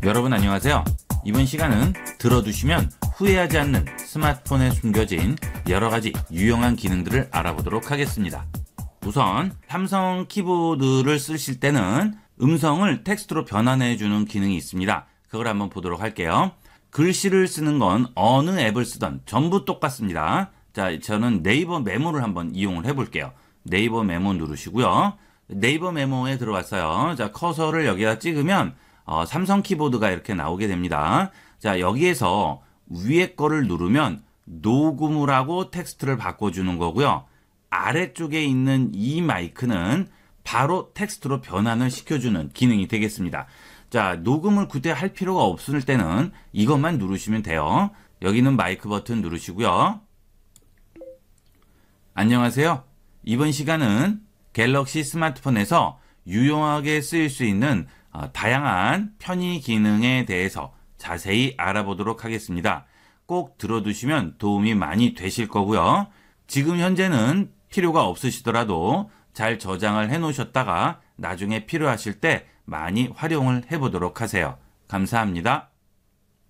여러분 안녕하세요. 이번 시간은 들어두시면 후회하지 않는 스마트폰에 숨겨진 여러가지 유용한 기능들을 알아보도록 하겠습니다. 우선 삼성 키보드를 쓰실 때는 음성을 텍스트로 변환해주는 기능이 있습니다. 그걸 한번 보도록 할게요. 글씨를 쓰는 건 어느 앱을 쓰던 전부 똑같습니다. 자, 저는 네이버 메모를 한번 이용을 해볼게요. 네이버 메모 누르시고요. 네이버 메모에 들어왔어요. 자, 커서를 여기다 찍으면 삼성 키보드가 이렇게 나오게 됩니다. 자, 여기에서 위에 거를 누르면 녹음을 하고 텍스트를 바꿔주는 거고요. 아래쪽에 있는 이 마이크는 바로 텍스트로 변환을 시켜주는 기능이 되겠습니다. 자, 녹음을 그때 할 필요가 없을 때는 이것만 누르시면 돼요. 여기는 마이크 버튼 누르시고요. 안녕하세요. 이번 시간은 갤럭시 스마트폰에서 유용하게 쓰일 수 있는 다양한 편의 기능에 대해서 자세히 알아보도록 하겠습니다. 꼭 들어두시면 도움이 많이 되실 거고요. 지금 현재는 필요가 없으시더라도 잘 저장을 해 놓으셨다가 나중에 필요하실 때 많이 활용을 해보도록 하세요. 감사합니다.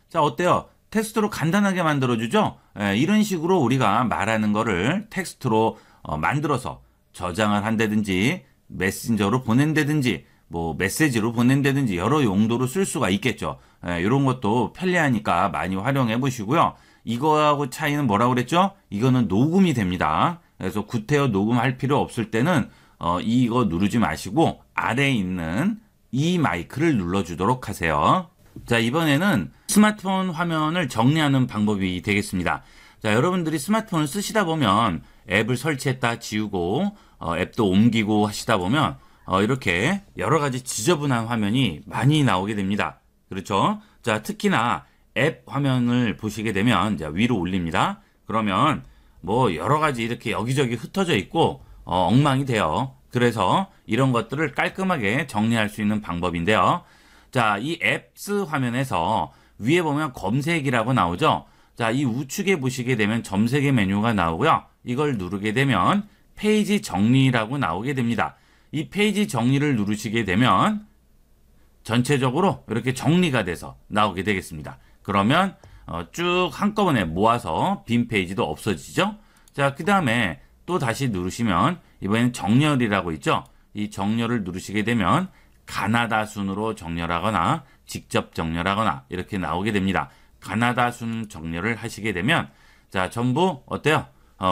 자, 어때요? 텍스트로 간단하게 만들어주죠? 이런 식으로 우리가 말하는 거를 텍스트로 만들어서 저장을 한다든지 메신저로 보낸다든지 뭐 메시지로 보낸다든지 여러 용도로 쓸 수가 있겠죠. 이런 것도 편리하니까 많이 활용해 보시고요. 이거하고 차이는 뭐라고 그랬죠? 이거는 녹음이 됩니다. 그래서 구태여 녹음할 필요 없을 때는 이거 누르지 마시고 아래에 있는 이 마이크를 눌러주도록 하세요. 자, 이번에는 스마트폰 화면을 정리하는 방법이 되겠습니다. 자, 여러분들이 스마트폰을 쓰시다 보면 앱을 설치했다 지우고 앱도 옮기고 하시다 보면 이렇게 여러 가지 지저분한 화면이 많이 나오게 됩니다. 그렇죠? 자, 특히나 앱 화면을 보시게 되면 자, 위로 올립니다. 그러면 뭐 여러 가지 이렇게 여기저기 흩어져 있고 엉망이 돼요. 그래서 이런 것들을 깔끔하게 정리할 수 있는 방법인데요. 자, 이 앱스 화면에서 위에 보면 검색이라고 나오죠. 자, 이 우측에 보시게 되면 점색의 메뉴가 나오고요. 이걸 누르게 되면 페이지 정리라고 나오게 됩니다. 이 페이지 정리를 누르시게 되면 전체적으로 이렇게 정리가 돼서 나오게 되겠습니다. 그러면 쭉 한꺼번에 모아서 빈 페이지도 없어지죠. 자, 그 다음에 또 다시 누르시면 이번엔 정렬이라고 있죠. 이 정렬을 누르시게 되면 가나다 순으로 정렬하거나 직접 정렬하거나 이렇게 나오게 됩니다. 가나다 순 정렬을 하시게 되면 자, 전부 어때요?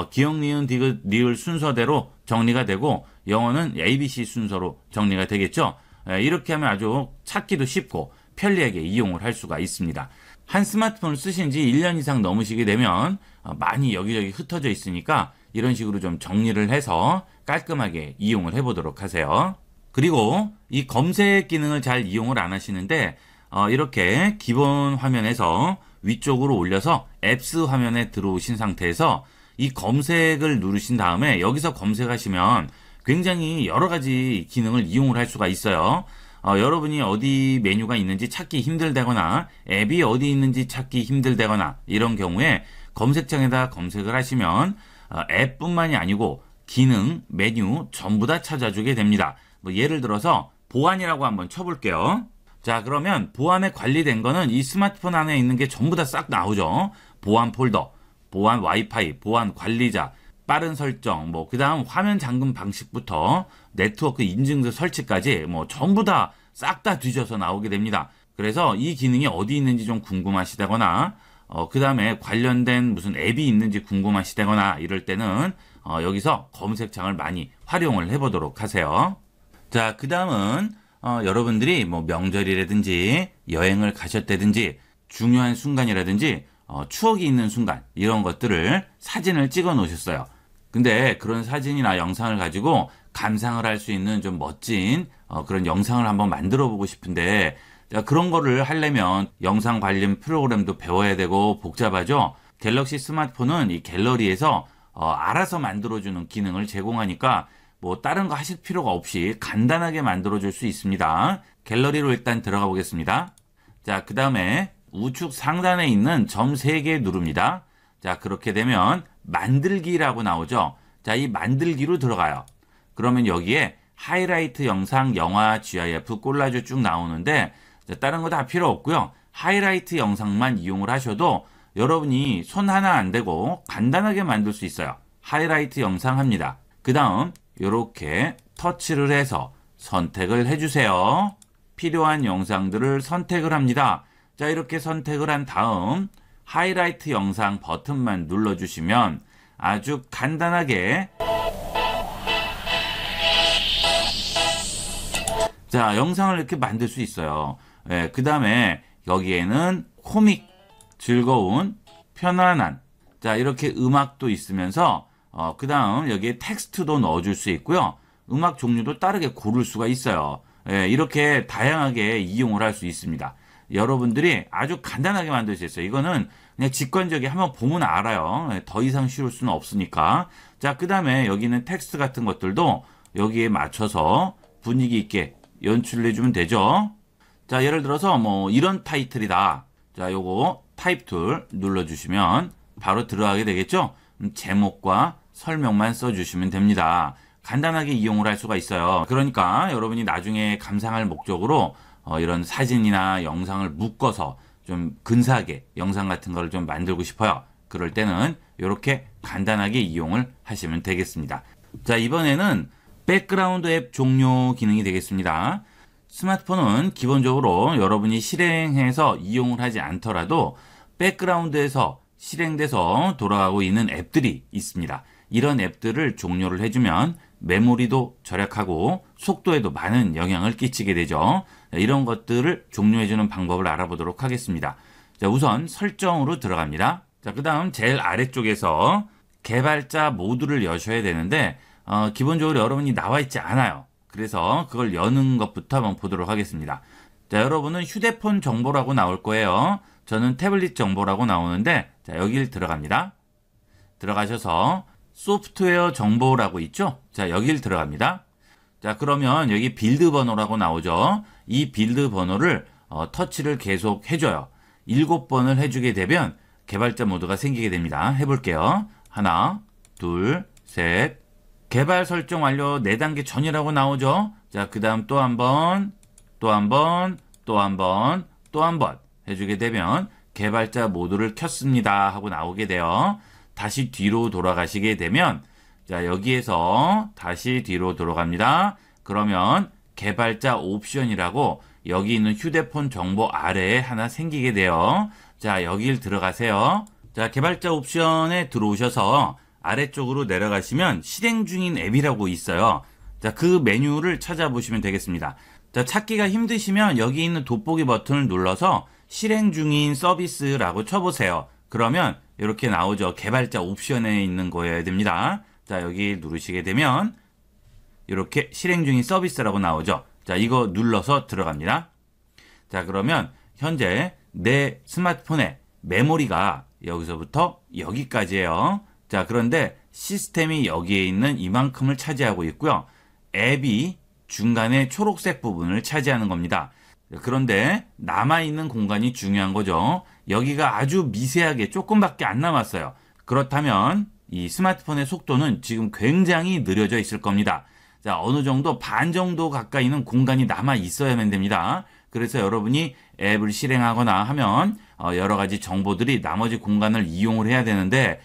기역, 니은, 디귿, 리을 순서대로 정리가 되고 영어는 ABC 순서로 정리가 되겠죠. 이렇게 하면 아주 찾기도 쉽고 편리하게 이용을 할 수가 있습니다. 한 스마트폰을 쓰신 지 1년 이상 넘으시게 되면 많이 여기저기 흩어져 있으니까 이런 식으로 좀 정리를 해서 깔끔하게 이용을 해보도록 하세요. 그리고 이 검색 기능을 잘 이용을 안 하시는데 이렇게 기본 화면에서 위쪽으로 올려서 앱스 화면에 들어오신 상태에서 이 검색을 누르신 다음에 여기서 검색하시면 굉장히 여러 가지 기능을 이용을 할 수가 있어요. 여러분이 어디 메뉴가 있는지 찾기 힘들다거나 앱이 어디 있는지 찾기 힘들다거나 이런 경우에 검색창에다 검색을 하시면 앱뿐만이 아니고 기능, 메뉴 전부 다 찾아주게 됩니다. 뭐 예를 들어서 보안이라고 한번 쳐볼게요. 자, 그러면 보안에 관리된 거는 이 스마트폰 안에 있는 게 전부 다 싹 나오죠. 보안 폴더, 보안 와이파이, 보안 관리자, 빠른 설정, 뭐 그 다음 화면 잠금 방식부터 네트워크 인증서 설치까지 뭐 전부 다 싹 다 뒤져서 나오게 됩니다. 그래서 이 기능이 어디 있는지 좀 궁금하시다거나 그 다음에 관련된 무슨 앱이 있는지 궁금하시다거나 이럴 때는 여기서 검색창을 많이 활용을 해보도록 하세요. 자, 그 다음은 여러분들이 뭐 명절이라든지 여행을 가셨다든지 중요한 순간이라든지 추억이 있는 순간 이런 것들을 사진을 찍어 놓으셨어요. 근데 그런 사진이나 영상을 가지고 감상을 할 수 있는 좀 멋진 그런 영상을 한번 만들어 보고 싶은데 그런 거를 하려면 영상 관련 프로그램도 배워야 되고 복잡하죠. 갤럭시 스마트폰은 이 갤러리에서 알아서 만들어주는 기능을 제공하니까 뭐 다른 거 하실 필요가 없이 간단하게 만들어줄 수 있습니다. 갤러리로 일단 들어가 보겠습니다. 자, 그 다음에 우측 상단에 있는 점 3개 누릅니다. 자, 그렇게 되면 만들기라고 나오죠. 자, 이 만들기로 들어가요. 그러면 여기에 하이라이트 영상, 영화, GIF, 콜라주 쭉 나오는데 자, 다른 거 다 필요 없고요. 하이라이트 영상만 이용을 하셔도 여러분이 손 하나 안 대고 간단하게 만들 수 있어요. 하이라이트 영상 합니다. 그 다음 이렇게 터치를 해서 선택을 해주세요. 필요한 영상들을 선택을 합니다. 자, 이렇게 선택을 한 다음 하이라이트 영상 버튼만 눌러주시면 아주 간단하게 자, 영상을 이렇게 만들 수 있어요. 예, 그 다음에 여기에는 코믹, 즐거운, 편안한, 자, 이렇게 음악도 있으면서 그 다음 여기에 텍스트도 넣어줄 수 있고요. 음악 종류도 다르게 고를 수가 있어요. 예, 이렇게 다양하게 이용을 할 수 있습니다. 여러분들이 아주 간단하게 만들 수 있어요. 이거는 그냥 직관적이 한번 보면 알아요. 예, 더 이상 쉬울 수는 없으니까. 자, 그 다음에 여기는 텍스트 같은 것들도 여기에 맞춰서 분위기 있게 연출을 해주면 되죠. 자, 예를 들어서 뭐 이런 타이틀이다. 자, 요거 타입 툴 눌러주시면 바로 들어가게 되겠죠. 제목과 설명만 써주시면 됩니다. 간단하게 이용을 할 수가 있어요. 그러니까 여러분이 나중에 감상할 목적으로 이런 사진이나 영상을 묶어서 좀 근사하게 영상 같은 걸 좀 만들고 싶어요. 그럴 때는 이렇게 간단하게 이용을 하시면 되겠습니다. 자, 이번에는 백그라운드 앱 종료 기능이 되겠습니다. 스마트폰은 기본적으로 여러분이 실행해서 이용을 하지 않더라도 백그라운드에서 실행돼서 돌아가고 있는 앱들이 있습니다. 이런 앱들을 종료를 해주면 메모리도 절약하고 속도에도 많은 영향을 끼치게 되죠. 이런 것들을 종료해주는 방법을 알아보도록 하겠습니다. 자, 우선 설정으로 들어갑니다. 자, 그 다음 제일 아래쪽에서 개발자 모드를 여셔야 되는데 기본적으로 여러분이 나와 있지 않아요. 그래서 그걸 여는 것부터 한번 보도록 하겠습니다. 자, 여러분은 휴대폰 정보라고 나올 거예요. 저는 태블릿 정보라고 나오는데 자, 여길 들어갑니다. 들어가셔서 소프트웨어 정보라고 있죠? 자, 여길 들어갑니다. 자, 그러면 여기 빌드 번호라고 나오죠? 이 빌드 번호를 터치를 계속 해줘요. 7번을 해주게 되면 개발자 모드가 생기게 됩니다. 해볼게요. 하나, 둘, 셋. 개발 설정 완료 4단계 전이라고 나오죠? 자, 그 다음 또 한 번, 또 한 번, 또 한 번, 또 한 번 해주게 되면 개발자 모드를 켰습니다 하고 나오게 돼요. 다시 뒤로 돌아가시게 되면 자, 여기에서 다시 뒤로 돌아갑니다. 그러면 개발자 옵션이라고 여기 있는 휴대폰 정보 아래에 하나 생기게 돼요. 자, 여길 들어가세요. 자, 개발자 옵션에 들어오셔서 아래쪽으로 내려가시면 실행 중인 앱이라고 있어요. 자, 그 메뉴를 찾아보시면 되겠습니다. 자, 찾기가 힘드시면 여기 있는 돋보기 버튼을 눌러서 실행 중인 서비스라고 쳐보세요. 그러면 이렇게 나오죠. 개발자 옵션에 있는 거여야 됩니다. 자, 여기 누르시게 되면 이렇게 실행 중인 서비스라고 나오죠. 자, 이거 눌러서 들어갑니다. 자, 그러면 현재 내 스마트폰의 메모리가 여기서부터 여기까지예요. 자, 그런데 시스템이 여기에 있는 이만큼을 차지하고 있고요. 앱이 중간에 초록색 부분을 차지하는 겁니다. 그런데 남아있는 공간이 중요한 거죠. 여기가 아주 미세하게 조금밖에 안 남았어요. 그렇다면 이 스마트폰의 속도는 지금 굉장히 느려져 있을 겁니다. 자, 어느 정도 반 정도 가까이는 공간이 남아 있어야만 됩니다. 그래서 여러분이 앱을 실행하거나 하면 여러 가지 정보들이 나머지 공간을 이용을 해야 되는데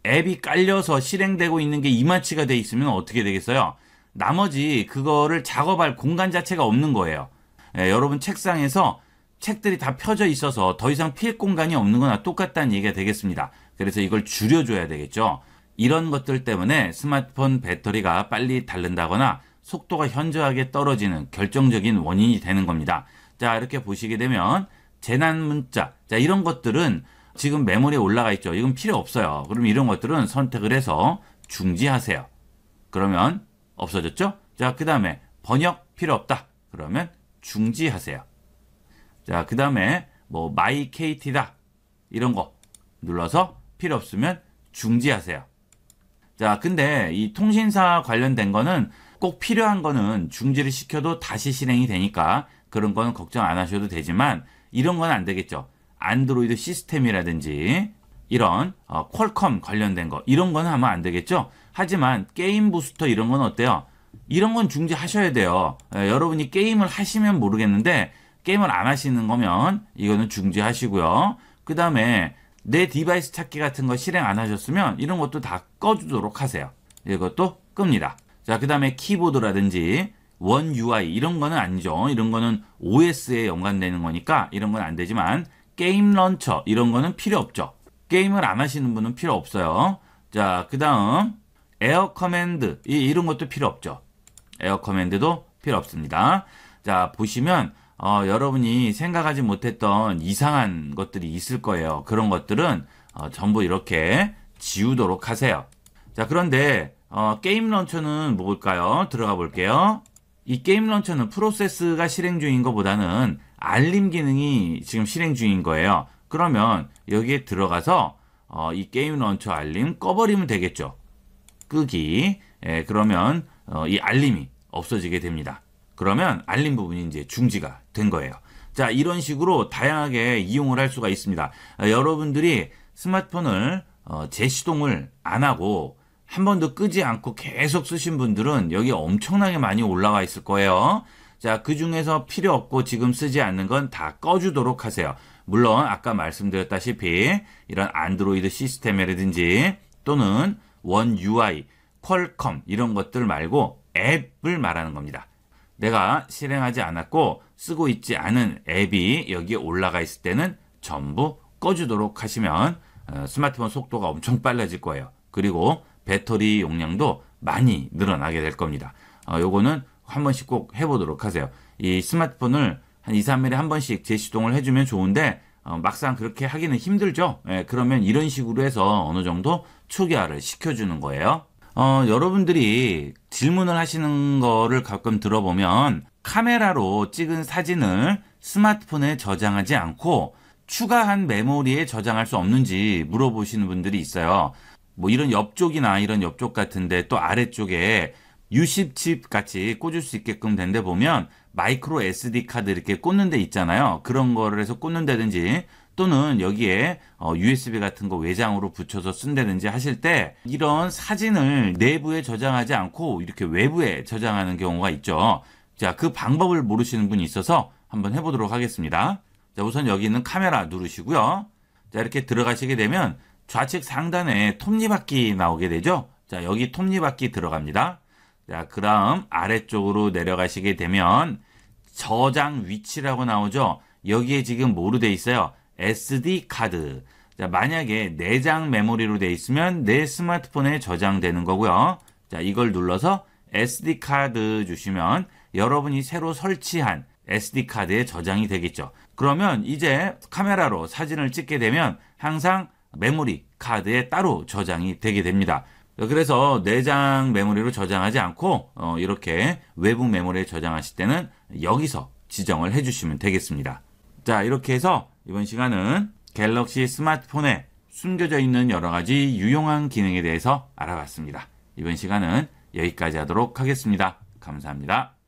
앱이 깔려서 실행되고 있는 게 이만치가 돼 있으면 어떻게 되겠어요? 나머지 그거를 작업할 공간 자체가 없는 거예요. 여러분 책상에서 책들이 다 펴져 있어서 더 이상 필 공간이 없는 거나 똑같다는 얘기가 되겠습니다. 그래서 이걸 줄여줘야 되겠죠. 이런 것들 때문에 스마트폰 배터리가 빨리 닳는다거나 속도가 현저하게 떨어지는 결정적인 원인이 되는 겁니다. 자, 이렇게 보시게 되면 재난 문자, 자, 이런 것들은 지금 메모리에 올라가 있죠. 이건 필요 없어요. 그럼 이런 것들은 선택을 해서 중지하세요. 그러면 없어졌죠? 자, 그 다음에 번역 필요 없다. 그러면 중지하세요. 자, 그 다음에 뭐 마이 KT다 이런 거 눌러서 필요 없으면 중지하세요. 자, 근데 이 통신사 관련된 거는 꼭 필요한 거는 중지를 시켜도 다시 실행이 되니까 그런 거는 걱정 안 하셔도 되지만 이런 건 안 되겠죠. 안드로이드 시스템이라든지 이런 퀄컴 관련된 거 이런 거는 하면 안 되겠죠. 하지만 게임 부스터 이런 건 어때요? 이런 건 중지하셔야 돼요. 여러분이 게임을 하시면 모르겠는데 게임을 안 하시는 거면 이거는 중지하시고요. 그 다음에 내 디바이스 찾기 같은 거 실행 안 하셨으면 이런 것도 다 꺼주도록 하세요. 이것도 끕니다. 자, 그 다음에 키보드라든지 원 UI 이런 거는 아니죠. 이런 거는 OS에 연관되는 거니까 이런 건 안 되지만 게임 런처 이런 거는 필요 없죠. 게임을 안 하시는 분은 필요 없어요. 자, 그 다음 에어 커맨드 이런 것도 필요 없죠. 에어 커맨드도 필요 없습니다. 자, 보시면 여러분이 생각하지 못했던 이상한 것들이 있을 거예요. 그런 것들은 전부 이렇게 지우도록 하세요. 자, 그런데 게임 런처는 뭘까요? 들어가 볼게요. 이 게임 런처는 프로세스가 실행 중인 것보다는 알림 기능이 지금 실행 중인 거예요. 그러면 여기에 들어가서 이 게임 런처 알림 꺼버리면 되겠죠. 끄기. 그러면 이 알림이 없어지게 됩니다. 그러면 알림 부분이 이제 중지가 된 거예요. 자, 이런 식으로 다양하게 이용을 할 수가 있습니다. 여러분들이 스마트폰을 재시동을 안 하고 한 번도 끄지 않고 계속 쓰신 분들은 여기 엄청나게 많이 올라와 있을 거예요. 자, 그 중에서 필요 없고 지금 쓰지 않는 건 다 꺼주도록 하세요. 물론 아까 말씀드렸다시피 이런 안드로이드 시스템이라든지 또는 원 UI, 퀄컴 이런 것들 말고 앱을 말하는 겁니다. 내가 실행하지 않았고 쓰고 있지 않은 앱이 여기에 올라가 있을 때는 전부 꺼주도록 하시면 스마트폰 속도가 엄청 빨라질 거예요. 그리고 배터리 용량도 많이 늘어나게 될 겁니다. 요거는 한 번씩 꼭 해보도록 하세요. 이 스마트폰을 한 2, 3일에 한 번씩 재시동을 해주면 좋은데 막상 그렇게 하기는 힘들죠. 그러면 이런 식으로 해서 어느 정도 초기화를 시켜주는 거예요. 여러분들이 질문을 하시는 거를 가끔 들어보면 카메라로 찍은 사진을 스마트폰에 저장하지 않고 추가한 메모리에 저장할 수 없는지 물어보시는 분들이 있어요. 뭐 이런 옆쪽이나 이런 옆쪽 같은데 또 아래쪽에 U10 칩 같이 꽂을 수 있게끔 된 데 보면 마이크로 SD 카드 이렇게 꽂는 데 있잖아요. 그런 거를 해서 꽂는다든지 또는 여기에 USB 같은 거 외장으로 붙여서 쓴다든지 하실 때 이런 사진을 내부에 저장하지 않고 이렇게 외부에 저장하는 경우가 있죠. 자, 그 방법을 모르시는 분이 있어서 한번 해보도록 하겠습니다. 자, 우선 여기 있는 카메라 누르시고요. 자, 이렇게 들어가시게 되면 좌측 상단에 톱니바퀴 나오게 되죠. 자, 여기 톱니바퀴 들어갑니다. 자, 그 다음 아래쪽으로 내려가시게 되면 저장 위치라고 나오죠. 여기에 지금 뭐로 돼 있어요? SD 카드. 자, 만약에 내장 메모리로 돼 있으면 내 스마트폰에 저장되는 거고요. 자, 이걸 눌러서 SD 카드 주시면 여러분이 새로 설치한 SD 카드에 저장이 되겠죠. 그러면 이제 카메라로 사진을 찍게 되면 항상 메모리 카드에 따로 저장이 되게 됩니다. 그래서 내장 메모리로 저장하지 않고 이렇게 외부 메모리에 저장하실 때는 여기서 지정을 해주시면 되겠습니다. 자, 이렇게 해서 이번 시간은 갤럭시 스마트폰에 숨겨져 있는 여러 가지 유용한 기능에 대해서 알아봤습니다. 이번 시간은 여기까지 하도록 하겠습니다. 감사합니다.